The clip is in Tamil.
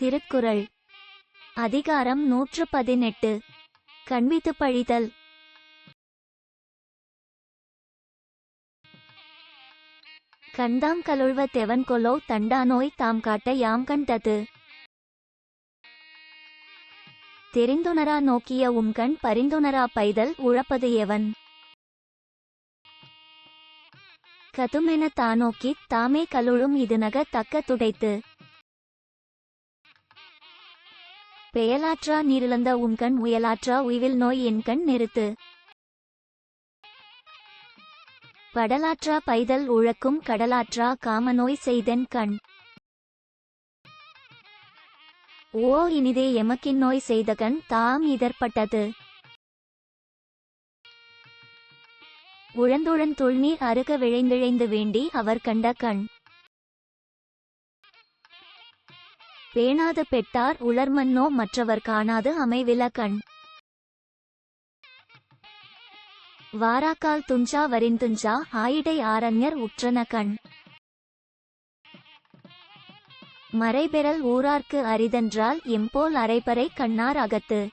திருக்குறள் அதிகாரம் 118 கண்வித்து பழிதல். கண்தாம் கலுழ்வ தெவன்கொலோ தண்டானோய் தாம் காட்ட யாம் கண்டது. தெரிந்துணரா நோக்கிய உம்கண் பரிந்துணரா பைதல் உழப்பது எவன். கதுமென தானோக்கித் தாமே கலுழும் இதுநக தக்க துடைத்து. பெயலாற்றா நீரிழந்த உம்கண் உயலாற்றா உய்வில் நோய் என்கண் நிறுத்து. படலாற்றா பைதல் உழக்கும் கடலாற்றா காமநோய் செய்தென் கண். ஓ இனிதே எமக்கின்னோய் செய்தகண் தாம் இதற்பட்டது. உழந்துழன் துள்நீர் அருக விழைந்திழைந்து வேண்டி அவர் கண்ட கண். பேணாது பெட்டார் உளர்மன்னோ மற்றவர் காணாது அமைவில கண். வாராக்கால் துஞ்சா வரிந்துஞ்சா ஆயிடை ஆரண்யர் உற்றன கண். மறைபெறல் ஊரார்க்கு அரிதென்றால் எம்போல் அரைபறை கண்ணார் அகத்து.